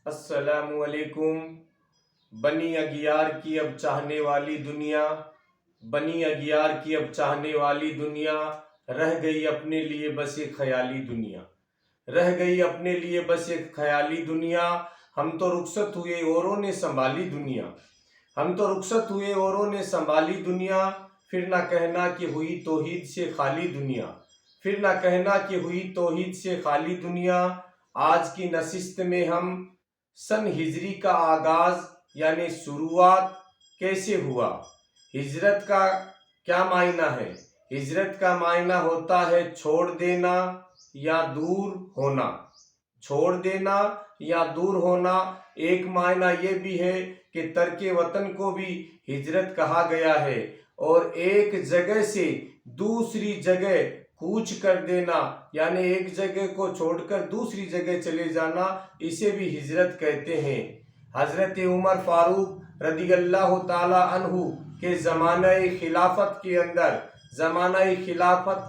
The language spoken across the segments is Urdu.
السلام علیکم۔ بنی اگیار کی اب چاہنے والی دنیا، بنی اگیار کی اب چاہنے والی دنیا، رہ گئی اپنے لیے بس ایک خیالی دنیا، رہ گئی اپنے لیے بس ایک خیالی دنیا۔ ہم تو رخصت ہوئے اوروں نے سنبھالی دنیا، ہم تو رخصت ہوئے اوروں نے سنبھالی دنیا، پھر نہ کہنا کہ ہوئی توحید سے خالی دنیا، پھر نہ کہنا کہ ہوئی توحید سے خالی دنیا۔ آج کی نشست میں ہم سن ہجری کا آغاز یعنی شروعات کیسے ہوا، ہجرت کا کیا معنی ہے؟ ہجرت کا معنی ہوتا ہے چھوڑ دینا یا دور ہونا، چھوڑ دینا یا دور ہونا۔ ایک معنی یہ بھی ہے کہ ترک وطن کو بھی ہجرت کہا گیا ہے، اور ایک جگہ سے دوسری جگہ کوچ کر دینا یعنی ایک جگہ کو چھوڑ کر دوسری جگہ چلے جانا، اسے بھی ہجرت کہتے ہیں۔ حضرت عمر فاروق رضی اللہ تعالی عنہ کے زمانہ خلافت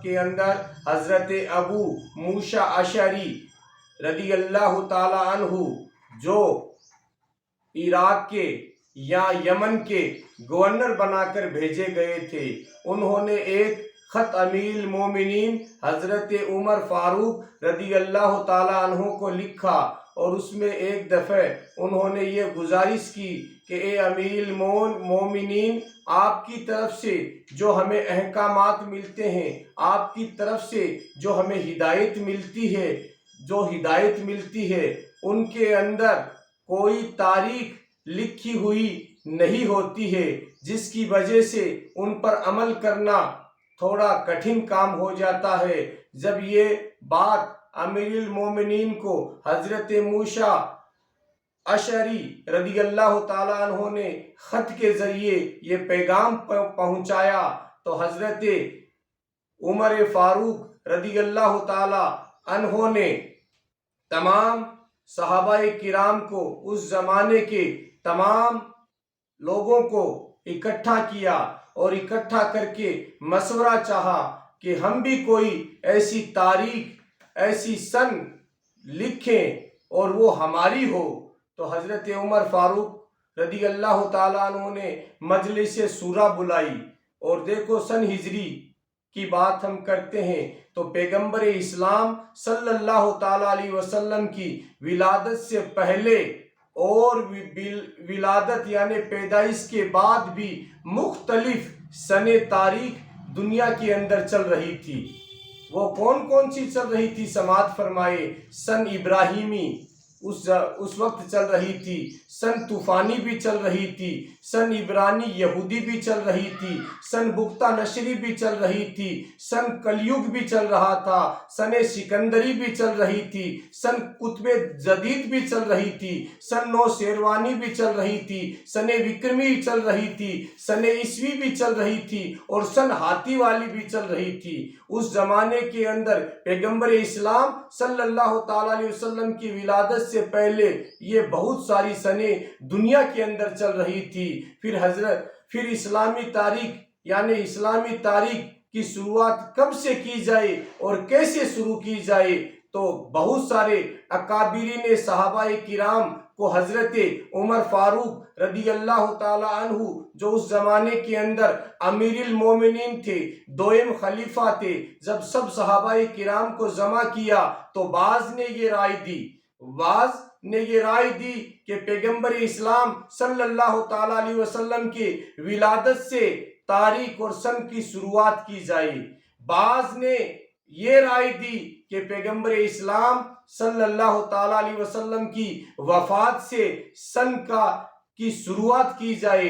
کے اندر حضرت ابو موسیٰ اشعری رضی اللہ تعالی عنہ جو عراق کے یا یمن کے گورنر بنا کر بھیجے گئے تھے، انہوں نے ایک خط امیر المومنین حضرت عمر فاروق رضی اللہ تعالی عنہ کو لکھا، اور اس میں ایک دفعہ انہوں نے یہ گزارش کی کہ اے امیر المومنین، آپ کی طرف سے جو ہمیں احکامات ملتے ہیں، آپ کی طرف سے جو ہمیں ہدایت ملتی ہے، ان کے اندر کوئی تاریخ لکھی ہوئی نہیں ہوتی ہے، جس کی وجہ سے ان پر عمل کرنا تھوڑا کٹھن کام ہو جاتا ہے۔ جب یہ بات امیر المومنین کو حضرت موسیٰ اشعری رضی اللہ تعالیٰ عنہ نے خط کے ذریعے یہ پیغام پہنچایا، تو حضرت عمر فاروق رضی اللہ تعالیٰ عنہ نے تمام صحابہ کرام کو، اس زمانے کے تمام لوگوں کو اکٹھا کیا، اور اکٹھا کر کے مشورہ چاہا کہ ہم بھی کوئی ایسی تاریخ، ایسی سن لکھیں اور وہ ہماری ہو۔ تو حضرت عمر فاروق رضی اللہ تعالیٰ عنہ نے مجلس شورا بلائی، اور دیکھو سن ہجری کی بات ہم کرتے ہیں تو پیغمبر اسلام صلی اللہ تعالیٰ علیہ وسلم کی ولادت سے پہلے اور ولادت یعنی پیدائش کے بعد بھی مختلف سن تاریخ دنیا کے اندر چل رہی تھی۔ وہ کون کون سی چل رہی تھی؟ سماعت فرمائے۔ سن ابراہیمی اس وقت چل رہی تھی، سن طوفانی بھی چل رہی تھی، سن عبرانی یہودی بھی چل رہی تھی، سن بختہ نشری بھی چل رہی تھی، سن کلیوگ بھی چل رہا تھا، سن سکندری بھی چل رہی تھی، سن قطب جدید بھی چل رہی تھی، سن نو شیروانی بھی چل رہی تھی، سن وکرمی چل رہی تھی، سن عیسوی بھی چل رہی تھی، اور سن ہاتھی والی بھی چل رہی تھی۔ اس زمانے کے اندر پیغمبر اسلام صلی اللہ تعالیٰ علیہ وسلم کی ولادت سے پہلے یہ بہت ساری سنیں دنیا کے اندر چل رہی تھی۔ پھر اسلامی تاریخ یعنی اسلامی تاریخ کی شروعات کب سے کی جائے اور کیسے شروع کی جائے، تو بہت سارے اکابرین صحابہ کرام کو حضرت عمر فاروق رضی اللہ تعالیٰ عنہ جو اس زمانے کے اندر امیر المومنین تھے، دوئم خلیفہ تھے، جب سب صحابہ کرام کو جمع کیا تو بعض نے یہ رائے دی کہ پیغمبر اسلام صلی اللہ تعالیٰ علیہ وسلم کی ولادت سے تاریخ اور سن کی شروعات کی جائے۔ بعض نے یہ رائے دی کہ پیغمبر اسلام صلی اللہ تعالیٰ علیہ وسلم کی وفات سے سن کی شروعات کی جائے۔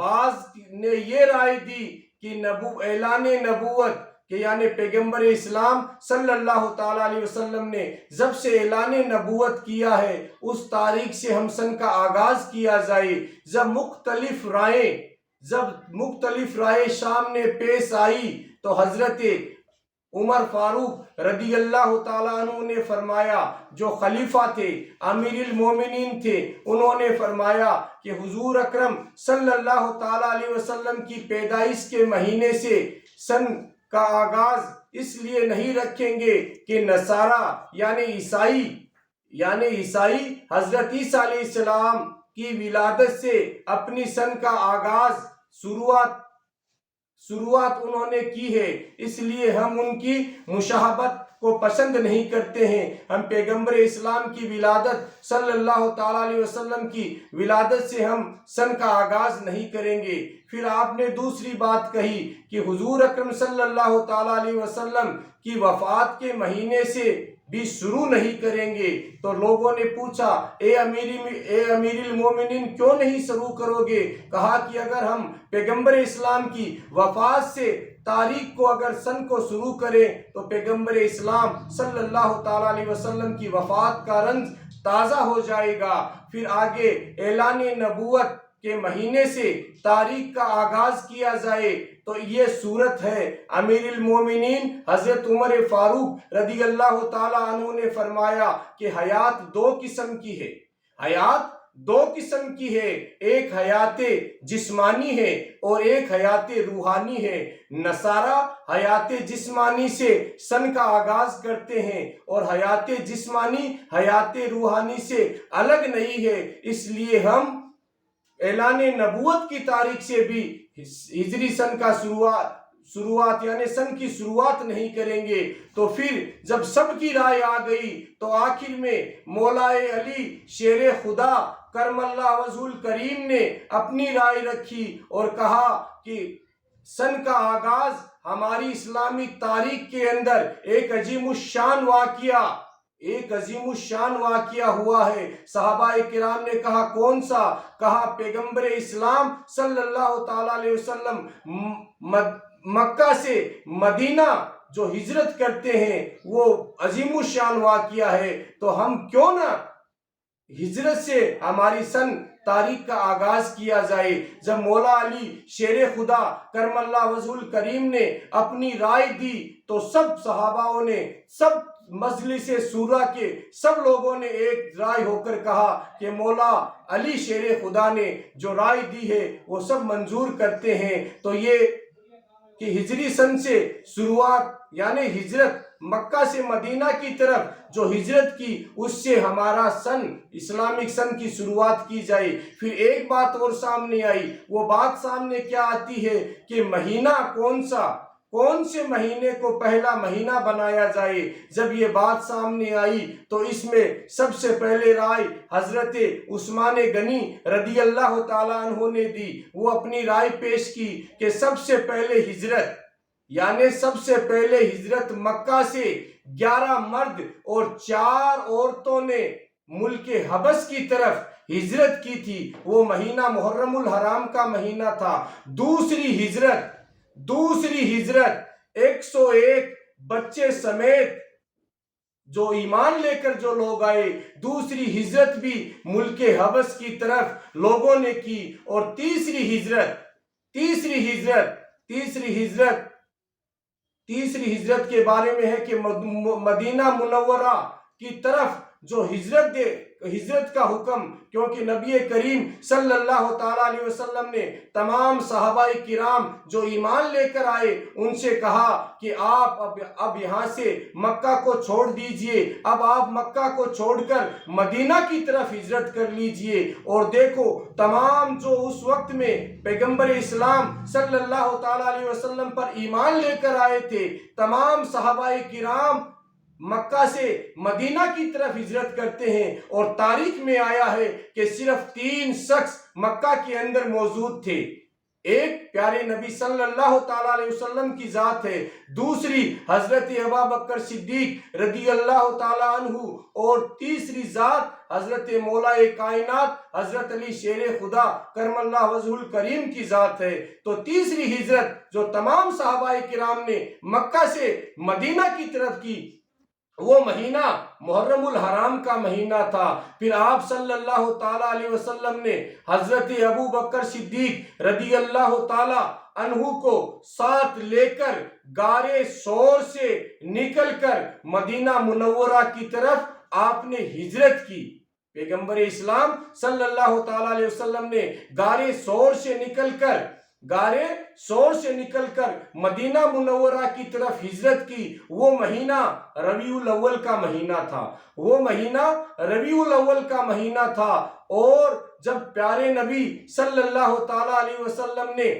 بعض نے یہ رائے دی کہ اعلان نبوت کہ یعنی پیغمبر اسلام صلی اللہ تعالیٰ علیہ وسلم نے جب سے اعلان نبوت کیا ہے اس تاریخ سے ہم سن کا آغاز کیا جائے۔ جب مختلف رائے سامنے پیش آئی تو حضرت عمر فاروق رضی اللہ تعالیٰ عنہ نے فرمایا، جو خلیفہ تھے، امیر المومنین تھے، انہوں نے فرمایا کہ حضور اکرم صلی اللہ تعالیٰ علیہ وسلم کی پیدائش کے مہینے سے سن کا آغاز اس لیے نہیں رکھیں گے کہ نصارہ یعنی یعنی عیسائی حضرت عیسیٰ علیہ السلام کی ولادت سے اپنی سن کا آغاز شروعات انہوں نے کی ہے، اس لیے ہم ان کی مشابہت کو پسند نہیں کرتے ہیں۔ ہم پیغمبر اسلام کی ولادت صلی اللہ تعالیٰ علیہ وسلم کی ولادت سے ہم سن کا آغاز نہیں کریں گے۔ پھر آپ نے دوسری بات کہی کہ حضور اکرم صلی اللہ تعالیٰ علیہ وسلم کی وفات کے مہینے سے بھی شروع نہیں کریں گے، تو لوگوں نے پوچھا اے امیر المومنین کیوں نہیں شروع کرو گے؟ کہا کہ اگر ہم پیغمبر اسلام کی وفات سے تاریخ کو اگر سن کو شروع کریں تو پیغمبر اسلام صلی اللہ تعالیٰ علیہ وسلم کی وفات کا رنج تازہ ہو جائے گا۔ پھر آگے اعلان نبوت کے مہینے سے تاریخ کا آغاز کیا جائے تو یہ صورت ہے۔ امیر المومنین حضرت عمر فاروق رضی اللہ تعالیٰ عنہ نے فرمایا کہ حیات دو قسم کی ہے، حیات دو قسم کی ہے، ایک حیات جسمانی ہے اور ایک حیات روحانی ہے۔ نصارہ حیات جسمانی سے سن کا آغاز کرتے ہیں اور حیات جسمانی حیات روحانی سے الگ نہیں ہے، اس لیے ہم اعلان نبوت کی تاریخ سے بھی ہجری سن کا شروعات یعنی سن کی شروعات نہیں کریں گے۔ تو پھر جب سب کی رائے آ گئی تو آخر میں مولا علی شیر خدا کرم اللہ وجہہ الکریم نے اپنی رائے رکھی اور کہا کہ سن کا آغاز ہماری اسلامی تاریخ کے اندر ایک عظیم الشان واقعہ ہوا ہے۔ صحابہ کرام نے کہا کون سا؟ کہا پیغمبر اسلام صلی اللہ تعالیٰ علیہ وسلم مکہ سے مدینہ جو ہجرت کرتے ہیں وہ عظیم الشان واقعہ ہے، تو ہم کیوں نہ ہجرت سے ہماری سن تاریخ کا آغاز کیا جائے۔ جب مولا علی شیر خدا کرم اللہ وجہہ الکریم نے اپنی رائے دی تو سب صحاباؤں نے، سب مجلس شورا کے سب لوگوں نے ایک رائے ہو کر کہا کہ مولا علی شیر خدا نے جو رائے دی ہے وہ سب منظور کرتے ہیں۔ تو یہ کہ ہجری سن سے شروعات یعنی ہجرت مکہ سے مدینہ کی طرف جو ہجرت کی اس سے ہمارا سن اسلامک سن کی شروعات کی جائے۔ پھر ایک بات اور سامنے آئی، وہ بات سامنے کیا آتی ہے کہ مہینہ کون سے مہینے کو پہلا مہینہ بنایا جائے۔ جب یہ بات سامنے آئی تو اس میں سب سے پہلے رائے حضرت عثمان غنی رضی اللہ تعالیٰ عنہ نے دی۔ وہ اپنی رائے پیش کی کہ سب سے پہلے ہجرت مکہ سے 11 مرد اور 4 عورتوں نے ملک حبش کی طرف ہجرت کی تھی، وہ مہینہ محرم الحرام کا مہینہ تھا۔ دوسری ہجرت 101 بچے سمیت جو ایمان لے کر جو لوگ آئے، دوسری ہجرت بھی ملک حبش کی طرف لوگوں نے کی۔ اور تیسری ہجرت کے بارے میں ہے کہ مدینہ منورہ کی طرف جو ہجرت کا حکم، کیونکہ نبی کریم صلی اللہ تعالیٰ علیہ وسلم نے تمام صحابہ کرام جو ایمان لے کر آئے ان سے کہا کہ آپ اب یہاں سے مکہ کو چھوڑ دیجئے، اب آپ مکہ کو چھوڑ کر مدینہ کی طرف ہجرت کر لیجئے۔ اور دیکھو تمام جو اس وقت میں پیغمبر اسلام صلی اللہ تعالیٰ علیہ وسلم پر ایمان لے کر آئے تھے، تمام صحابہ کرام مکہ سے مدینہ کی طرف ہجرت کرتے ہیں۔ اور تاریخ میں آیا ہے کہ صرف 3 شخص مکہ کے اندر موجود تھے، ایک پیارے نبی صلی اللہ تعالیٰ علیہ وسلم کی ذات ہے، دوسری حضرت ابوبکر صدیق رضی اللہ تعالیٰ عنہ، اور تیسری ذات حضرت مولا کائنات حضرت علی شیر خدا کرم اللہ وجہہ الکریم کی ذات ہے۔ تو تیسری ہجرت جو تمام صحابہ کرام نے مکہ سے مدینہ کی طرف کی وہ مہینہ محرم الحرام کا مہینہ تھا۔ پھر آپ صلی اللہ تعالیٰ علیہ وسلم نے حضرت ابوبکر صدیق رضی اللہ تعالیٰ عنہ کو ساتھ لے کر غار ثور سے نکل کر مدینہ منورہ کی طرف آپ نے ہجرت کی۔ پیغمبر اسلام صلی اللہ تعالیٰ علیہ وسلم نے غار ثور سے نکل کر غارِ سور سے نکل کر مدینہ منورہ کی طرف ہجرت کی، وہ مہینہ ربیع الاول کا مہینہ تھا، وہ مہینہ ربیع الاول کا مہینہ تھا۔ اور جب پیارے نبی صلی اللہ تعالیٰ علیہ وسلم نے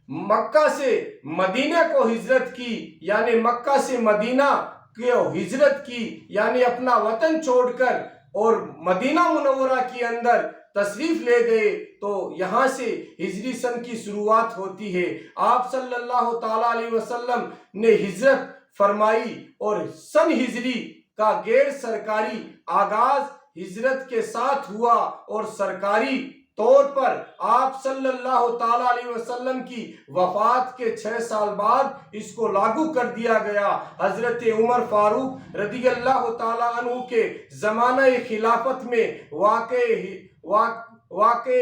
مکہ سے مدینہ کو ہجرت کی، یعنی مکہ سے مدینہ کو ہجرت کی، یعنی اپنا وطن چھوڑ کر اور مدینہ منورہ کے اندر تشریف لے گئے، تو یہاں سے ہجری سن کی شروعات ہوتی ہے۔ آپ صلی اللہ تعالیٰ علیہ وسلم نے ہجرت فرمائی اور سن ہجری کا غیر سرکاری آغاز ہجرت کے ساتھ ہوا، اور سرکاری طور پر آپ صلی اللہ تعالیٰ علیہ وسلم کی وفات کے 6 سال بعد اس کو لاگو کر دیا گیا۔ حضرت عمر فاروق رضی اللہ تعالیٰ عنہ کے زمانہ خلافت میں واقع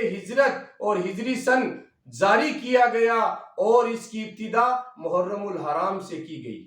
ہجرت اور ہجری سن جاری کیا گیا، اور اس کی ابتدا محرم الحرام سے کی گئی۔